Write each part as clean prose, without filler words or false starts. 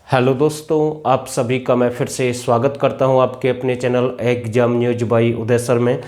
Hello दोस्तों, आप सभी का मैं फिर से स्वागत करता हूं आपके अपने channel exam news by Uday sir में।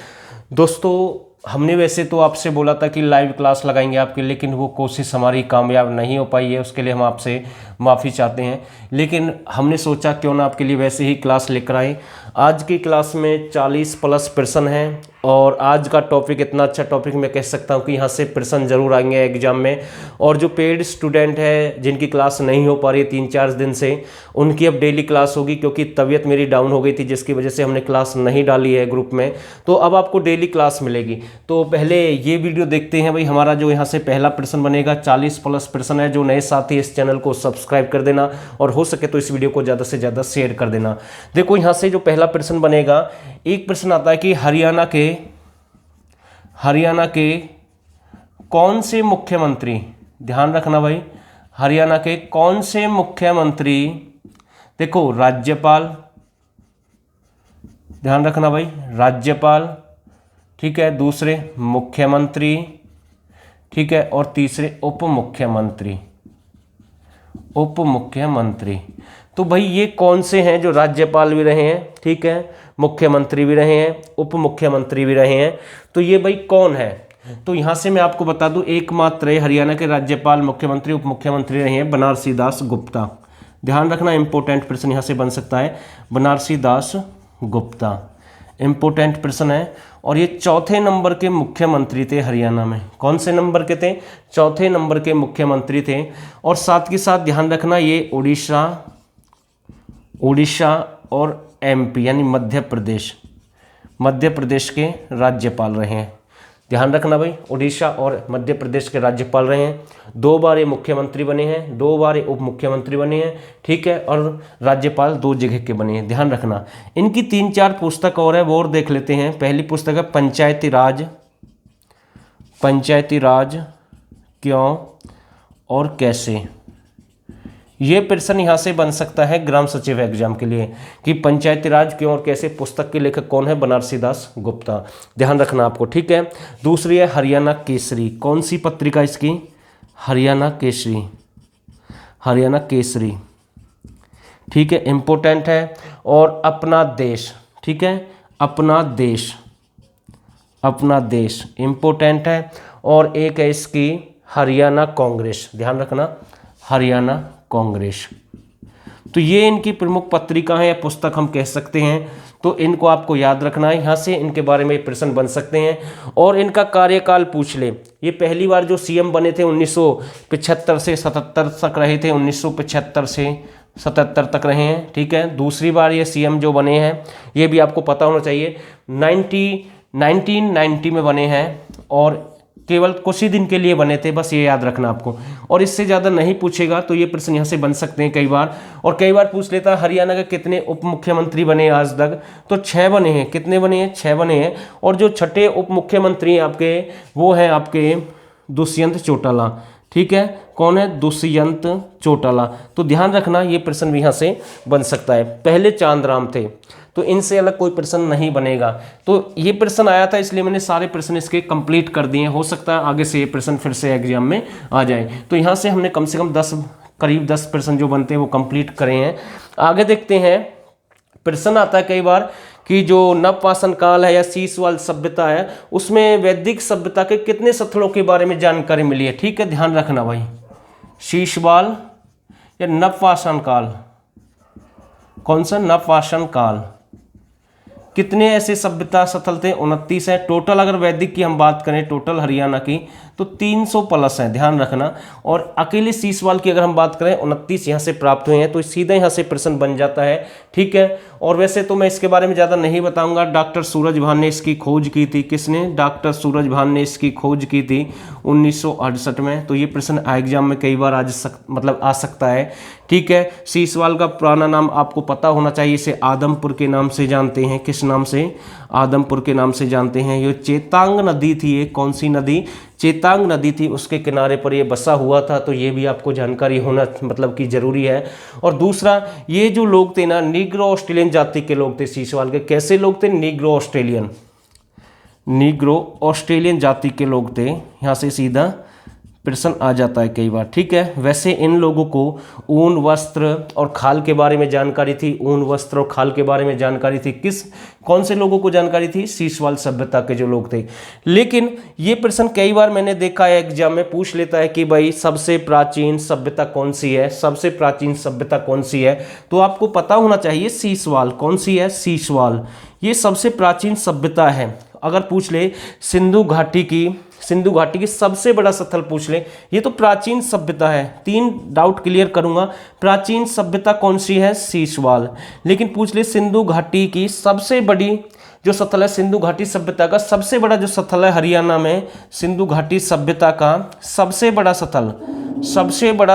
दोस्तों, हमने वैसे तो आपसे बोला था कि लाइव क्लास लगाएंगे आपके, लेकिन वो कोशिश हमारी कामयाब नहीं हो पाई है। उसके लिए हम आपसे माफ़ी चाहते हैं, लेकिन हमने सोचा क्यों ना आपके लिए वैसे ही क्लास लेकर आए। आज की क्लास में 40 प्लस प्रश्न हैं और आज का टॉपिक इतना अच्छा टॉपिक मैं कह सकता हूँ कि यहाँ से प्रश्न जरूर आएंगे एग्जाम में। और जो पेड स्टूडेंट है जिनकी क्लास नहीं हो पा रही है 3-4 दिन से, उनकी अब डेली क्लास होगी, क्योंकि तबीयत मेरी डाउन हो गई थी जिसकी वजह से हमने क्लास नहीं डाली है ग्रुप में। तो अब आपको डेली क्लास मिलेगी। तो पहले ये वीडियो देखते हैं भाई। हमारा जो यहाँ से पहला प्रश्न बनेगा 40 प्लस प्रश्न है। जो नए साथी इस चैनल को सब्सक्राइब कर देना और हो सके तो इस वीडियो को ज़्यादा से ज़्यादा शेयर कर देना। देखो, यहाँ से जो पहला प्रश्न बनेगा, एक प्रश्न आता है कि हरियाणा के कौन से मुख्यमंत्री, ध्यान रखना भाई, हरियाणा के कौन से मुख्यमंत्री, देखो राज्यपाल, ध्यान रखना भाई, राज्यपाल, ठीक है, दूसरे मुख्यमंत्री, ठीक है, और तीसरे उप मुख्यमंत्री। तो भाई ये कौन से हैं जो राज्यपाल भी रहे हैं, ठीक है, मुख्यमंत्री भी रहे हैं, उप मुख्यमंत्री भी रहे हैं। तो ये भाई कौन है? तो यहाँ से मैं आपको बता दूं, एकमात्र हरियाणा के राज्यपाल, मुख्यमंत्री, उप मुख्यमंत्री रहे हैं बनारसी दास गुप्ता। ध्यान रखना, इंपॉर्टेंट प्रश्न यहाँ से बन सकता है, बनारसी दास गुप्ता, इंपॉर्टेंट प्रश्न है। और ये चौथे नंबर के मुख्यमंत्री थे हरियाणा में। कौन से नंबर के थे? चौथे नंबर के मुख्यमंत्री थे। और साथ के साथ ध्यान रखना, ये उड़ीसा और एमपी यानी मध्य प्रदेश के राज्यपाल रहे हैं। ध्यान रखना भाई, उड़ीसा और मध्य प्रदेश के राज्यपाल रहे हैं। 2 बार ये मुख्यमंत्री बने हैं, 2 बार ये उप मुख्यमंत्री बने हैं, ठीक है, और राज्यपाल 2 जगह के बने हैं। ध्यान रखना, इनकी 3-4 पुस्तक और है, वो और देख लेते हैं। पहली पुस्तक है पंचायती राज क्यों और कैसे। ये प्रश्न यहाँ से बन सकता है ग्राम सचिव एग्जाम के लिए कि पंचायती राज क्यों और कैसे पुस्तक के लेखक कौन है? बनारसी दास गुप्ता। ध्यान रखना आपको, ठीक है। दूसरी है हरियाणा केसरी। कौन सी पत्रिका इसकी? हरियाणा केसरी, ठीक है, इंपॉर्टेंट है। और अपना देश, ठीक है, अपना देश इंपॉर्टेंट है। और एक है इसकी हरियाणा कांग्रेस। ध्यान रखना, हरियाणा कांग्रेस। तो ये इनकी प्रमुख पत्रिका है या पुस्तक हम कह सकते हैं। तो इनको आपको याद रखना है, यहाँ से इनके बारे में प्रश्न बन सकते हैं। और इनका कार्यकाल पूछ ले। ये पहली बार जो सीएम बने थे 1975 से 77 तक रहे थे, 1975 से 77 तक रहे हैं, ठीक है। दूसरी बार ये सीएम जो बने हैं, ये भी आपको पता होना चाहिए, 1990 में बने हैं और केवल कुछ ही दिन के लिए बने थे, बस ये याद रखना आपको। और इससे ज़्यादा नहीं पूछेगा, तो ये प्रश्न यहाँ से बन सकते हैं कई बार। और कई बार पूछ लेता है हरियाणा के कितने उप मुख्यमंत्री बने आज तक? तो 6 बने हैं। कितने बने हैं? 6 बने हैं। और जो छठे उप मुख्यमंत्री आपके, वो हैं आपके दुष्यंत चौटाला, ठीक है। कौन है? दुष्यंत चौटाला। तो ध्यान रखना, ये प्रश्न भी यहाँ से बन सकता है। पहले चांदराम थे, तो इनसे अलग कोई प्रश्न नहीं बनेगा। तो ये प्रश्न आया था, इसलिए मैंने सारे प्रश्न इसके कंप्लीट कर दिए। हो सकता है आगे से ये प्रश्न फिर से एग्जाम में आ जाए। तो यहाँ से हमने कम से कम करीब 10 प्रश्न जो बनते हैं वो कंप्लीट करे हैं। आगे देखते हैं। प्रश्न आता है कई बार कि जो नवपाषाण काल है या शीशवाल सभ्यता है, उसमें वैदिक सभ्यता के कितने स्थलों के बारे में जानकारी मिली है, ठीक है। ध्यान रखना भाई, शीशवाल या नवपाषाण काल, कौन सा? नवपाषाण काल। कितने ऐसे सभ्यता स्थल थे? 29 है टोटल। अगर वैदिक की हम बात करें टोटल हरियाणा की, तो 300 प्लस है, ध्यान रखना। और अकेले शीशवाल की अगर हम बात करें, 29 यहाँ से प्राप्त हुए हैं। तो सीधा यहाँ से प्रश्न बन जाता है, ठीक है। और वैसे तो मैं इसके बारे में ज़्यादा नहीं बताऊंगा। डॉक्टर सूरजभान ने इसकी खोज की थी। किसने? डॉक्टर सूरजभान ने इसकी खोज की थी 1968 में। तो ये प्रश्न एग्जाम में कई बार आ सकता है, ठीक है। शीशवाल का पुराना नाम आपको पता होना चाहिए। इसे आदमपुर के नाम से जानते हैं। किस नाम से? आदमपुर के नाम से जानते हैं। ये चेतांग नदी थी। ये कौन सी नदी? चेतांग नदी थी, उसके किनारे पर ये बसा हुआ था। तो ये भी आपको जानकारी होना कि जरूरी है। और दूसरा, ये जो लोग थे ना, नीग्रो ऑस्ट्रेलियन जाति के लोग थे शीशवाल के। कैसे लोग थे? नीग्रो ऑस्ट्रेलियन जाति के लोग थे। यहाँ से सीधा प्रश्न आ जाता है कई बार, ठीक है। वैसे इन लोगों को ऊन, वस्त्र और खाल के बारे में जानकारी थी। ऊन, वस्त्र और खाल के बारे में जानकारी थी। कौन से लोगों को जानकारी थी? सीसवाल सभ्यता के जो लोग थे। लेकिन ये प्रश्न कई बार मैंने देखा है एग्जाम में पूछ लेता है कि भाई सबसे प्राचीन सभ्यता कौन सी है, सबसे प्राचीन सभ्यता कौन सी है। तो आपको पता होना चाहिए सीसवाल। कौन सी है? सीसवाल। ये सबसे प्राचीन सभ्यता है। अगर पूछ ले सिंधु घाटी की सबसे बड़ा स्थल पूछ ले, ये तो प्राचीन सभ्यता है। 3 डाउट क्लियर करूंगा। प्राचीन सभ्यता कौन सी है? सीसवाल। लेकिन पूछ ले सिंधु घाटी की सबसे बड़ी जो स्थल है, सिंधु घाटी सभ्यता का सबसे बड़ा जो स्थल है हरियाणा में, सिंधु घाटी सभ्यता का सबसे बड़ा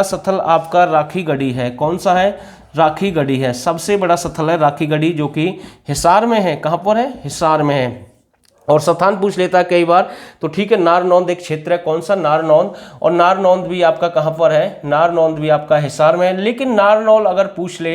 स्थल आपका राखीगढ़ी है। कौन सा है? राखीगढ़ी है। सबसे बड़ा स्थल है राखीगढ़ी, जो कि हिसार में है। कहाँ पर है? हिसार में है। और स्थान पूछ लेता है कई बार, तो ठीक है, नारनौंद एक क्षेत्र है। कौन सा? नारनौंद। और नारनौंद भी आपका कहाँ पर है? नारनौंद भी आपका हिसार में है। लेकिन नारनौल अगर पूछ ले,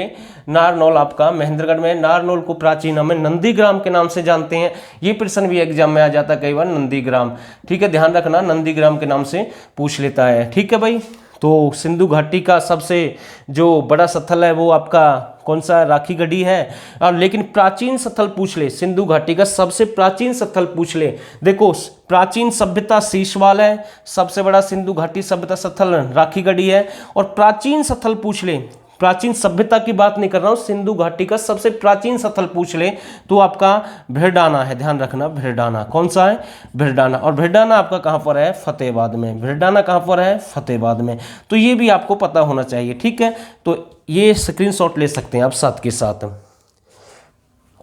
नारनौल आपका महेंद्रगढ़ में। नारनौल को प्राचीन हमें नंदीग्राम के नाम से जानते हैं। ये प्रश्न भी एग्जाम में आ जाता है कई बार, नंदीग्राम। ठीक है, ध्यान रखना, नंदीग्राम के नाम से पूछ लेता है। ठीक है भाई, तो सिंधु घाटी का सबसे जो बड़ा स्थल है वो आपका कौन सा? राखीगढ़ी है। और लेकिन प्राचीन स्थल पूछ ले, सिंधु घाटी का सबसे प्राचीन स्थल पूछ ले, देखो प्राचीन सभ्यता सीसवाल है, सबसे बड़ा सिंधु घाटी सभ्यता स्थल राखीगढ़ी है। और प्राचीन स्थल पूछ ले, प्राचीन सभ्यता की बात नहीं कर रहा हूं, सिंधु घाटी का सबसे प्राचीन स्थल पूछ ले तो आपका भिरडाना है। ध्यान रखना, भिरडाना। कौन सा है? भिरडाना। और भिरडाना आपका कहां पर है? फतेहाबाद में। भिरडाना कहां पर है? फतेहाबाद में। तो ये भी आपको पता होना चाहिए। ठीक है, तो ये स्क्रीनशॉट ले सकते हैं आप साथ के साथ।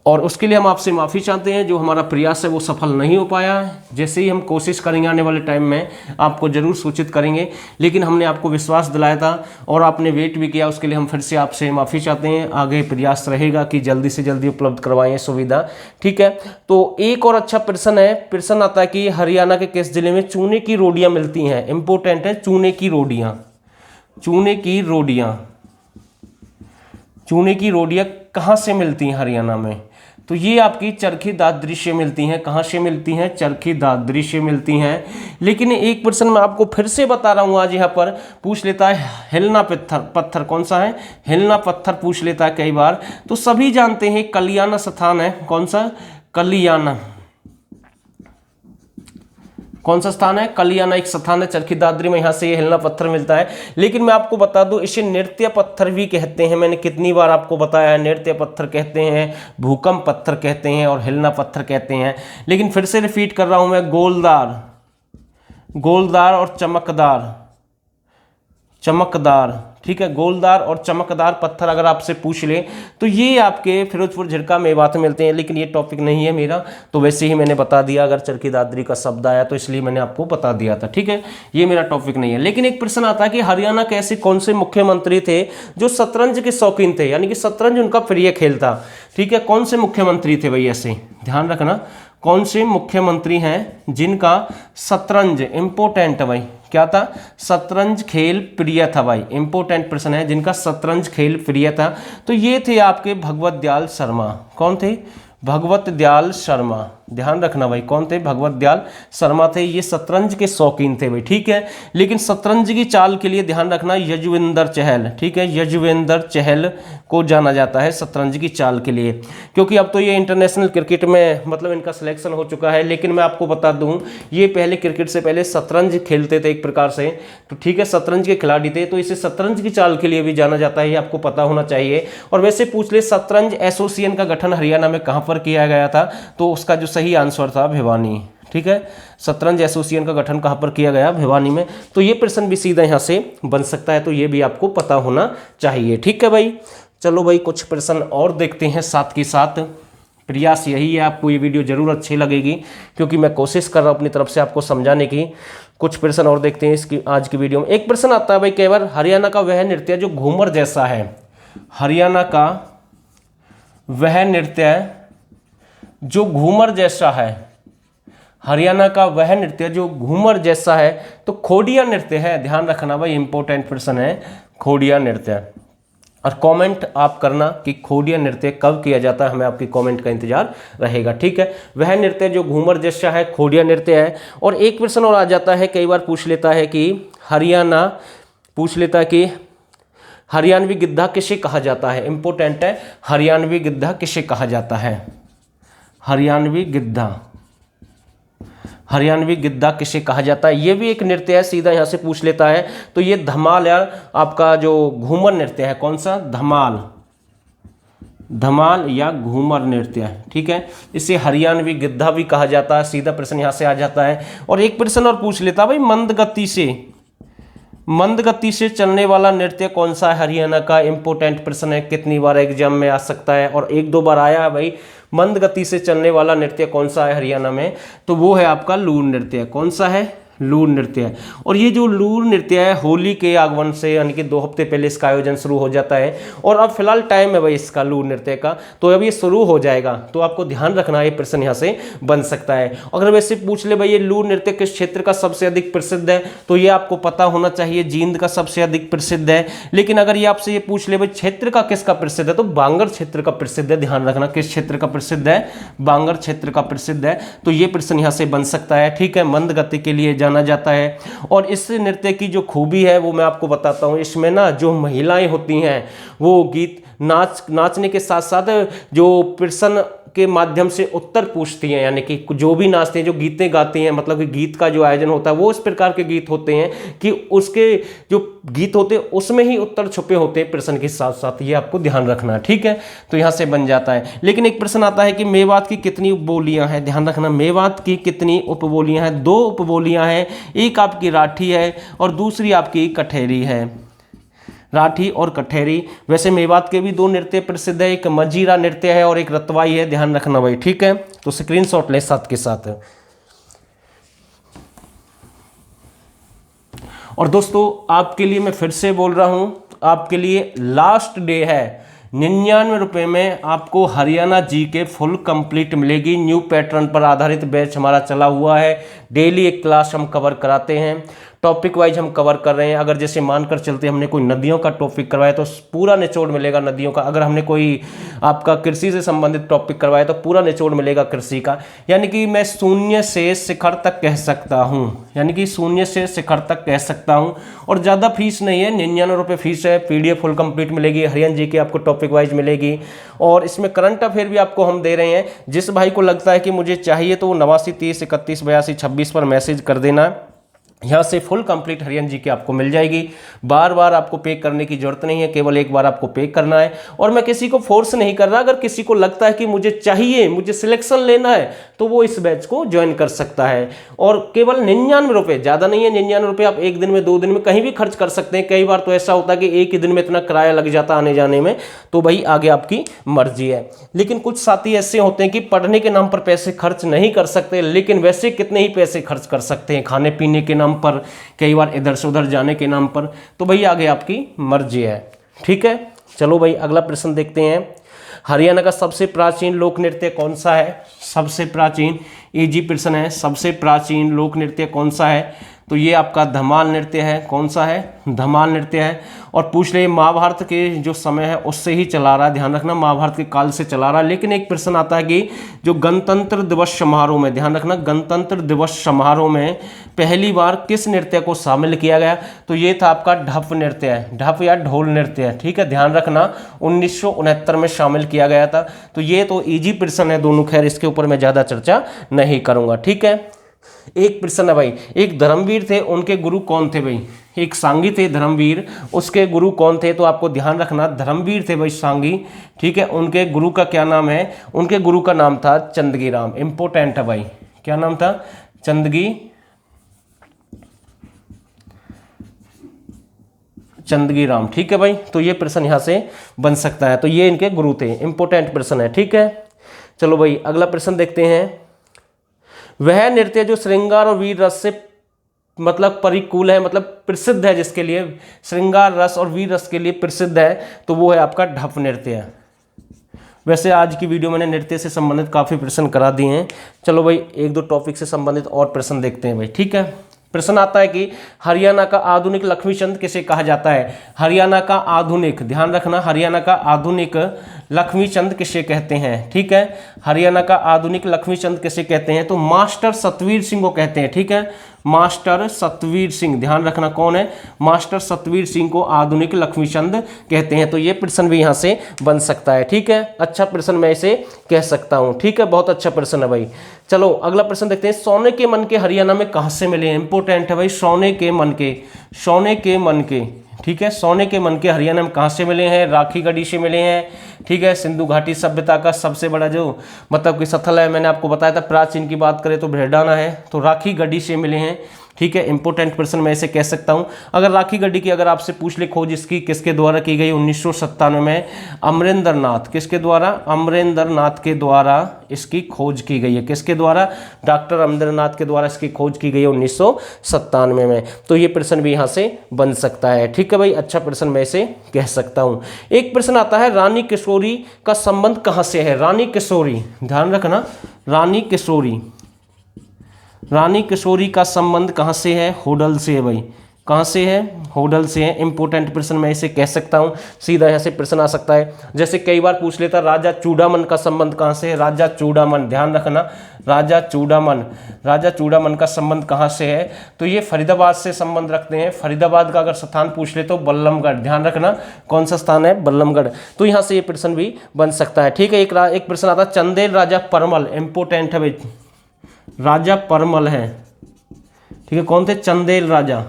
और उसके लिए हम आपसे माफ़ी चाहते हैं, जो हमारा प्रयास है वो सफल नहीं हो पाया है। जैसे ही हम कोशिश करेंगे आने वाले टाइम में आपको ज़रूर सूचित करेंगे। लेकिन हमने आपको विश्वास दिलाया था और आपने वेट भी किया, उसके लिए हम फिर से आपसे माफ़ी चाहते हैं। आगे प्रयास रहेगा कि जल्दी से जल्दी उपलब्ध करवाएं सुविधा। ठीक है, तो एक और अच्छा प्रश्न है। प्रश्न आता है कि हरियाणा के किस जिले में चूने की रोटियाँ मिलती हैं? इंपॉर्टेंट है, चूने की रोटियाँ। चूने की रोटियाँ कहाँ से मिलती हैं हरियाणा में? तो ये आपकी चरखी दादरी से मिलती हैं। कहाँ से मिलती हैं? चरखी दादरी से मिलती हैं। लेकिन एक प्रश्न मैं आपको फिर से बता रहा हूँ, आज यहाँ पर पूछ लेता है हिलना पत्थर। कौन सा है? हिलना पत्थर पूछ लेता है कई बार। तो सभी जानते हैं कलियाना स्थान है। कौन सा? कलियाना। कौन सा स्थान है? कलियाना एक स्थान है चरखी दादरी में, यहाँ से ये हिलना पत्थर मिलता है। लेकिन मैं आपको बता दूं, इसे नृत्य पत्थर भी कहते हैं। मैंने कितनी बार आपको बताया है, नृत्य पत्थर कहते हैं, भूकंप पत्थर कहते हैं और हिलना पत्थर कहते हैं। लेकिन फिर से रिपीट कर रहा हूं मैं, गोलदार और चमकदार। ठीक है, गोलदार और चमकदार पत्थर अगर आपसे पूछ ले तो ये आपके फिरोजपुर, झिरका, मेवात में मिलते हैं। लेकिन ये टॉपिक नहीं है मेरा, तो वैसे ही मैंने बता दिया। अगर चरखी दादरी का शब्द आया तो इसलिए मैंने आपको बता दिया था। ठीक है, ये मेरा टॉपिक नहीं है। लेकिन एक प्रश्न आता है कि हरियाणा के ऐसे कौन से मुख्यमंत्री थे जो शतरंज के शौकीन थे, यानी कि शतरंज उनका प्रिय खेल था। ठीक है, कौन से मुख्यमंत्री थे भाई ऐसे? ध्यान रखना, कौन से मुख्यमंत्री हैं जिनका शतरंज, इंपोर्टेंट है भाई, क्या था? शतरंज खेल प्रिय था भाई। इंपोर्टेंट प्रश्न है, जिनका शतरंज खेल प्रिय था। तो ये थे आपके भगवत दयाल शर्मा। कौन थे? भगवत दयाल शर्मा। ध्यान रखना भाई, कौन थे? भगवत दयाल शर्मा थे। ये शतरंज के शौकीन थे भाई। ठीक है, लेकिन शतरंज की चाल के लिए ध्यान रखना यजुवेंद्र चहल। ठीक है, यजुवेंद्र चहल को जाना जाता है शतरंज की चाल के लिए, क्योंकि अब तो ये इंटरनेशनल क्रिकेट में मतलब इनका सिलेक्शन हो चुका है। लेकिन मैं आपको बता दूं, ये पहले क्रिकेट से पहले शतरंज खेलते थे एक प्रकार से। तो ठीक है, शतरंज के खिलाड़ी थे, तो इसे शतरंज की चाल के लिए भी जाना जाता है, ये आपको पता होना चाहिए। और वैसे पूछ ले शतरंज एसोसिएशन का गठन हरियाणा में कहाँ पर किया गया था? तो उसका जो सही आंसर था भिवानी। ठीक है, शतरंज एसोसिएशन का गठन कहाँ पर किया गया? भिवानी में। तो ये प्रश्न भी सीधा यहाँ से बन सकता है, तो ये भी आपको पता होना चाहिए। ठीक है भाई, चलो भाई कुछ प्रश्न और देखते हैं साथ के साथ। प्रयास यही है, आपको ये वीडियो जरूर अच्छी लगेगी, क्योंकि मैं कोशिश कर रहा हूँ अपनी तरफ से आपको समझाने की। कुछ प्रश्न और देखते हैं इसकी आज की वीडियो में। एक प्रश्न आता है भाई कई बार, हरियाणा का वह नृत्य जो घूमर जैसा है। हरियाणा का वह नृत्य जो घूमर जैसा है। हरियाणा का वह नृत्य जो घूमर जैसा है, तो खोडिया नृत्य है। ध्यान रखना भाई, इंपॉर्टेंट प्रश्न है, खोडिया नृत्य। और कमेंट आप करना कि खोडिया नृत्य कब किया जाता है, हमें आपकी कमेंट का इंतजार रहेगा। ठीक है, वह नृत्य जो घूमर जैसा है खोडिया नृत्य है। और एक प्रश्न और आ जाता है, कई बार पूछ लेता है कि हरियाणा पूछ लेता है कि हरियाणवी गिद्धा किसे कहा जाता है। इंपॉर्टेंट है, हरियाणवी गिद्धा किसे कहा जाता है। हरियाणवी गिद्धा, हरियाणवी गिद्धा किसे कहा जाता है। ये भी एक नृत्य है, सीधा यहाँ से पूछ लेता है। तो ये धमाल या आपका जो घूमर नृत्य है, कौन सा, धमाल, धमाल या घूमर नृत्य है, ठीक है। इसे हरियाणवी गिद्धा भी कहा जाता है। सीधा प्रश्न यहाँ से आ जाता है। और एक प्रश्न और पूछ लेता है भाई, मंद गति से चलने वाला नृत्य कौन सा है हरियाणा का। इंपॉर्टेंट प्रश्न है, कितनी बार एग्जाम में आ सकता है और एक दो बार आया है भाई। मंद गति से चलने वाला नृत्य कौन सा है हरियाणा में, तो वो है आपका लूर नृत्य। कौन सा है, लूर नृत्य है। और ये जो लूर नृत्य है, होली के आगमन से यानी कि 2 हफ्ते पहले इसका आयोजन शुरू हो जाता है। और अब फिलहाल टाइम है भाई इसका लूर नृत्य का, तो अब ये शुरू हो जाएगा। तो आपको ध्यान रखना है, ये प्रश्न यहाँ से बन सकता है। अगर वैसे पूछ ले भाई ये लूर नृत्य किस क्षेत्र का सबसे अधिक प्रसिद्ध है, तो ये आपको पता होना चाहिए, जींद का सबसे अधिक प्रसिद्ध है। लेकिन अगर ये आपसे ये पूछ ले भाई क्षेत्र का किसका प्रसिद्ध है, तो बांगर क्षेत्र का प्रसिद्ध है। ध्यान रखना, किस क्षेत्र का प्रसिद्ध है, बांगर क्षेत्र का प्रसिद्ध है। तो ये प्रश्न यहाँ से बन सकता है, ठीक है। मंद गति के लिए जाना जाता है। और इस नृत्य की जो खूबी है वो मैं आपको बताता हूँ। इसमें ना जो महिलाएं होती हैं वो गीत नाचने के साथ साथ जो प्रश्न के माध्यम से उत्तर पूछती हैं, यानी कि जो भी नाचते हैं, जो गीतें गाती हैं, मतलब कि गीत का जो आयोजन होता है वो इस प्रकार के गीत होते हैं कि उसके जो गीत होते हैं उसमें ही उत्तर छुपे होते हैं प्रश्न के साथ साथ। ये आपको ध्यान रखना है, ठीक है। तो यहाँ से बन जाता है। लेकिन एक प्रश्न आता है कि मेवात की कितनी उपबोलियां हैं। ध्यान रखना, मेवात की कितनी उपबोलियां हैं। 2 उपबोलियां हैं, एक आपकी राठी है और दूसरी आपकी कठेरी है। राठी और कठेरी। वैसे मेवात के भी 2 नृत्य प्रसिद्ध है, एक मंजीरा नृत्य है और एक रतवाई है। ध्यान रखना भाई, ठीक है। तो स्क्रीनशॉट ले साथ के साथ। और दोस्तों आपके लिए मैं फिर से बोल रहा हूं, आपके लिए लास्ट डे है। 99 रुपये में आपको हरियाणा जीके फुल कंप्लीट मिलेगी। न्यू पैटर्न पर आधारित बैच हमारा चला हुआ है। डेली एक क्लास हम कवर कराते हैं, टॉपिक वाइज हम कवर कर रहे हैं। अगर जैसे मानकर चलते हमने कोई नदियों का टॉपिक करवाया तो पूरा निचोड़ मिलेगा नदियों का। अगर हमने कोई आपका कृषि से संबंधित टॉपिक करवाया तो पूरा निचोड़ मिलेगा कृषि का। यानी कि मैं शून्य से शिखर तक कह सकता हूँ, यानी कि शून्य से शिखर तक कह सकता हूँ। और ज़्यादा फीस नहीं है, 99 रुपये फीस है। PDF फुल कंप्लीट मिलेगी, हरियाणा जी के आपको टॉपिक वाइज मिलेगी। और इसमें करंट अफेयर भी आपको हम दे रहे हैं। जिस भाई को लगता है कि मुझे चाहिए तो वो 89 30 31 82 26 पर मैसेज कर देना। यहाँ से फुल कंप्लीट हरियाणा जी की आपको मिल जाएगी। बार बार आपको पे करने की जरूरत नहीं है, केवल एक बार आपको पे करना है। और मैं किसी को फोर्स नहीं कर रहा। अगर किसी को लगता है कि मुझे चाहिए, मुझे सिलेक्शन लेना है, तो वो इस बैच को ज्वाइन कर सकता है। और केवल 99 रुपये, ज़्यादा नहीं है। 99 रुपये आप 1 दिन में 2 दिन में कहीं भी खर्च कर सकते हैं। कई बार तो ऐसा होता है कि एक ही दिन में इतना किराया लग जाता आने जाने में, तो भाई आगे आपकी मर्जी है। लेकिन कुछ साथी ऐसे होते हैं कि पढ़ने के नाम पर पैसे खर्च नहीं कर सकते, लेकिन वैसे कितने ही पैसे खर्च कर सकते हैं खाने पीने के नाम पर, कई बार इधर से उधर जाने के नाम पर। तो भाई आगे आपकी मर्जी है, ठीक है। चलो भाई अगला प्रश्न देखते हैं। हरियाणा का सबसे प्राचीन लोक नृत्य कौन सा है। सबसे प्राचीन, इजी प्रश्न है। सबसे प्राचीन लोक नृत्य कौन सा है, तो ये आपका धमाल नृत्य है। कौन सा है, धमाल नृत्य है। और पूछ रहे महाभारत के जो समय है उससे ही चला रहा है। ध्यान रखना, महाभारत के काल से चला रहा है। लेकिन एक प्रश्न आता है कि जो गणतंत्र दिवस समारोह में, ध्यान रखना, गणतंत्र दिवस समारोह में पहली बार किस नृत्य को शामिल किया गया, तो ये था आपका ढप नृत्य है। ढप या ढोल नृत्य है, ठीक है। ध्यान रखना 1969 में शामिल किया गया था। तो ये तो इजी प्रश्न है दोनों, खैर इसके ऊपर मैं ज़्यादा चर्चा नहीं करूँगा, ठीक है। एक प्रश्न है भाई, एक धर्मवीर थे, उनके गुरु कौन थे भाई। एक सांगी थे धर्मवीर, उसके गुरु कौन थे, तो आपको ध्यान रखना धर्मवीर थे भाई सांगी, ठीक है। उनके गुरु का क्या नाम है, उनके गुरु का नाम था चंदगी राम। इंपॉर्टेंट है भाई, क्या नाम था, चंदगी राम, ठीक है भाई। तो ये प्रश्न यहाँ से बन सकता है। तो ये इनके गुरु थे, इंपॉर्टेंट प्रश्न है, ठीक है। चलो भाई अगला प्रश्न देखते हैं। वह नृत्य जो श्रृंगार और वीर रस से मतलब परिकूल है, मतलब प्रसिद्ध है, जिसके लिए श्रृंगार रस और वीर रस के लिए प्रसिद्ध है, तो वो है आपका ढप नृत्य। वैसे आज की वीडियो मैंने नृत्य से संबंधित काफ़ी प्रश्न करा दिए हैं। चलो भाई 1-2 टॉपिक से संबंधित और प्रश्न देखते हैं भाई, ठीक है। प्रश्न आता है कि हरियाणा का आधुनिक लक्ष्मीचंद किसे कहा जाता है। हरियाणा का आधुनिक, ध्यान रखना, हरियाणा का आधुनिक लक्ष्मीचंद किसे कहते हैं, ठीक है। हरियाणा का आधुनिक लक्ष्मीचंद किसे कहते हैं, तो मास्टर सतवीर सिंह को कहते हैं, ठीक है। मास्टर सतवीर सिंह, ध्यान रखना कौन है, मास्टर सतवीर सिंह को आधुनिक लक्ष्मीचंद कहते हैं। तो ये प्रश्न भी यहाँ से बन सकता है, ठीक है, अच्छा प्रश्न मैं इसे कह सकता हूँ, ठीक है, बहुत अच्छा प्रश्न है भाई। चलो अगला प्रश्न देखते हैं, सोने के मनके हरियाणा में कहाँ से मिले हैं, इंपोर्टेंट है भाई, सोने के मनके, सोने के मनके, ठीक है, सोने के मनके हरियाणा में कहाँ से मिले हैं, राखी गढ़ी से मिले हैं, ठीक है, सिंधु घाटी सभ्यता का सबसे बड़ा जो मतलब कि स्थल है, मैंने आपको बताया था, प्राचीन की बात करें तो भेड़ाना है, तो राखी गढ़ी से मिले हैं, ठीक है, इंपोर्टेंट प्रश्न मैं इसे कह सकता हूं। अगर राखी गढ़ी की अगर आपसे पूछ ले खोज इसकी किसके द्वारा की गई, 1997 में अमरेंद्र नाथ, किसके द्वारा, अमरेंद्र नाथ के द्वारा इसकी खोज की गई है, किसके द्वारा, डॉक्टर अमरेंद्र नाथ के द्वारा इसकी खोज की गई है 1997 में। तो ये प्रश्न भी यहाँ से बन सकता है, ठीक है भाई, अच्छा प्रश्न मैं इसे कह सकता हूँ। एक प्रश्न आता है, रानी किशोरी का संबंध कहाँ से है, रानी किशोरी, ध्यान रखना, रानी किशोरी, रानी किशोरी का संबंध कहाँ से है, होडल से है भाई, कहाँ से है, होडल से है, इंपोर्टेंट प्रश्न मैं इसे कह सकता हूँ। सीधा यहाँ से प्रश्न आ सकता है, जैसे कई बार पूछ लेता, राजा चूड़ामन का संबंध कहाँ से है, राजा चूड़ामन, ध्यान रखना, राजा चूड़ामन, राजा चूड़ामन का संबंध कहाँ से है, तो ये फरीदाबाद से संबंध रखते हैं। फरीदाबाद का अगर स्थान पूछ ले तो बल्लमगढ़, ध्यान रखना कौन सा स्थान है, बल्लमगढ़, तो यहाँ से ये प्रश्न भी बन सकता है, ठीक है। एक प्रश्न आता है, चंदेल राजा परमल, इंपोर्टेंट है भाई, राजा परमल है, ठीक है, कौन थे, चंदेल राजा,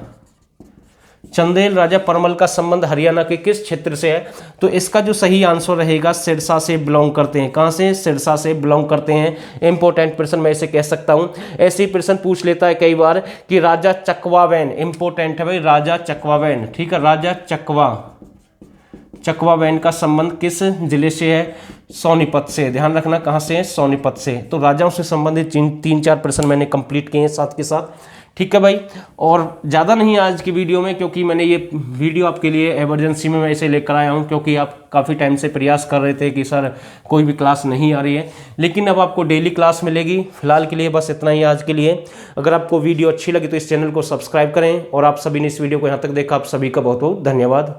चंदेल राजा परमल का संबंध हरियाणा के किस क्षेत्र से है, तो इसका जो सही आंसर रहेगा, सिरसा से बिलोंग करते हैं, कहां से, सिरसा से बिलोंग करते हैं, इंपोर्टेंट प्रश्न मैं इसे कह सकता हूं। ऐसे ही प्रश्न पूछ लेता है कई बार कि राजा चकवावैन, इंपोर्टेंट है भाई, राजा चकवावैन, ठीक है, राजा चकवावैन का संबंध किस जिले से है, सोनीपत से, ध्यान रखना कहां से है, सोनीपत से। तो राजाओं से संबंधित 3-4 प्रश्न मैंने कंप्लीट किए हैं साथ के साथ, ठीक है भाई। और ज़्यादा नहीं आज की वीडियो में, क्योंकि मैंने ये वीडियो आपके लिए इमरजेंसी में मैं इसे लेकर आया हूँ, क्योंकि आप काफ़ी टाइम से प्रयास कर रहे थे कि सर कोई भी क्लास नहीं आ रही है, लेकिन अब आपको डेली क्लास मिलेगी। फिलहाल के लिए बस इतना ही आज के लिए। अगर आपको वीडियो अच्छी लगी तो इस चैनल को सब्सक्राइब करें, और आप सभी ने इस वीडियो को यहाँ तक देखा, आप सभी का बहुत बहुत धन्यवाद।